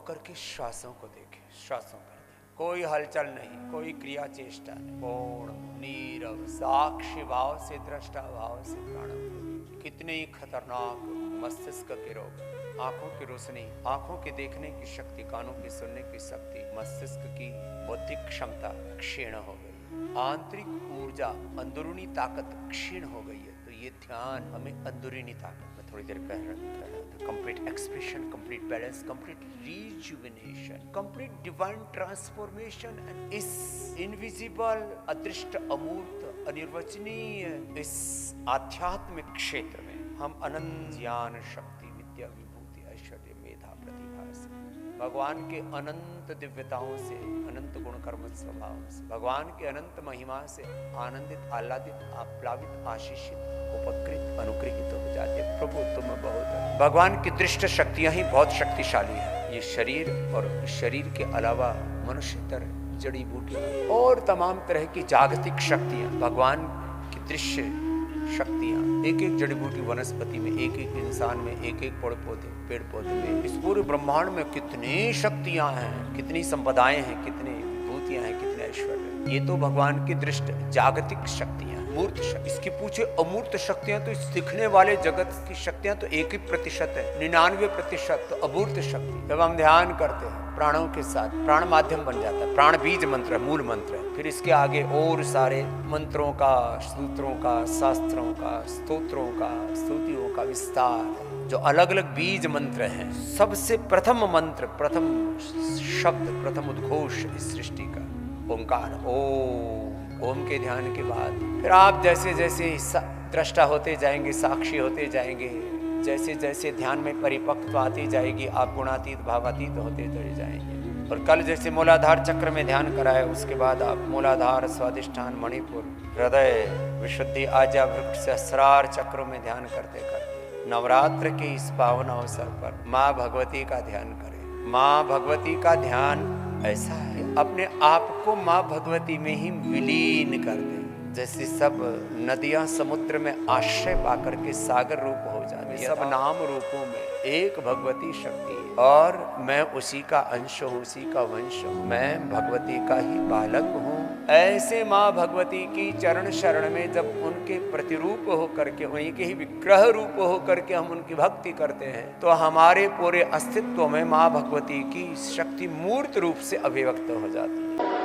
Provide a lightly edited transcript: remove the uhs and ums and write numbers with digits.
होकर के श्वासों को देखें, श्वासों पर कोई हलचल नहीं, कोई क्रिया चेष्टा नहीं, पूर्ण नीरव साक्षी भाव से, दृष्टा भाव से प्राणों को। कितने ही खतरनाक मस्तिष्क के रोग, आंखों की रोशनी, आंखों के देखने की शक्ति, कानों की सुनने की शक्ति, मस्तिष्क की बौद्धिक क्षमता क्षीण हो गई, आंतरिक ऊर्जा, अंदरूनी ताकत क्षीण हो गई है। तो ये ध्यान हमें अंदरूनी ताकत में थोड़ी देर कह रहा था, complete expression, complete balance, complete rejuvenation, complete divine transformation. इस इनविजिबल, अदृष्ट, अमूर्त, अनिर्वचनीय इस आध्यात्मिक क्षेत्र में हम अनंत ज्ञान, शक्ति, विद्या, विभूति, ऐश्वर्य, मेधा, प्रतिभा से, भगवान के अनंत दिव्यताओं से, अनंत गुण कर्म स्वभाव से, भगवान के अनंत महिमा से आनंदित, आह्लादित, आप्लावित, आशीषित, उपकृत, अनुग्रहित हो जाते। प्रभु तुम बहुत, भगवान की दृष्ट शक्तियां ही बहुत शक्तिशाली है। ये शरीर और शरीर के अलावा मनुष्यतर, जड़ी बूटियां और तमाम तरह की जागतिक शक्तियां, भगवान की दृश्य शक्तियां, एक एक जड़ी बूटी वनस्पति में, एक एक इंसान में, एक एक पेड़ पौधे में, इस पूरे ब्रह्मांड में कितनी शक्तियां हैं, कितनी संपदाएं हैं, कितनी विभूतियां हैं, कितने ऐश्वर्य। ये तो भगवान की दृष्ट जागतिक शक्तियां, मूर्त शक्ति। इसकी पूछे अमूर्त शक्तियां तो इस दिखने वाले जगत की शक्तियां तो 1% है, 99% तो अमूर्त शक्ति। जब हम ध्यान करते हैं प्राणों के साथ, प्राण माध्यम बन जाता है, प्राण बीज मंत्र है, मूल मंत्र है। फिर इसके आगे और सारे मंत्रों का, सूत्रों का, शास्त्रों का, स्तोत्रों का, स्तुतियों का विस्तार, जो अलग अलग बीज मंत्र हैं। सबसे प्रथम मंत्र, प्रथम शब्द, प्रथम उद्घोष इस सृष्टि का ओंकार, ओम के ध्यान के बाद फिर आप जैसे जैसे दृष्टा होते जाएंगे, साक्षी होते जाएंगे, जैसे जैसे ध्यान में परिपक्वता आती जाएगी, आप गुणातीत, भावातीत होते चले जाएंगे। और कल जैसे मूलाधार चक्र में ध्यान कराए, उसके बाद आप मूलाधार, स्वादिष्ठान, मणिपुर, हृदय, विशुद्धि, आज्ञा, वृक्ष, सहस्रार चक्रों में ध्यान करते करते नवरात्र के इस पावन अवसर पर माँ भगवती का ध्यान करें। माँ भगवती का ध्यान ऐसा है, अपने आप को माँ भगवती में ही विलीन कर दे। जैसे सब नदियां समुद्र में आश्रय पाकर के सागर रूप हो जाती है, सब नाम रूपों में एक भगवती शक्ति है, और मैं उसी का अंश हूँ, उसी का वंश हूँ, मैं भगवती का ही बालक हूँ। ऐसे माँ भगवती की चरण शरण में जब उनके प्रतिरूप होकर के, उन्हीं के ही विग्रह रूप होकर के हम उनकी भक्ति करते हैं, तो हमारे पूरे अस्तित्व में माँ भगवती की शक्ति मूर्त रूप से अभिव्यक्त हो जाती है।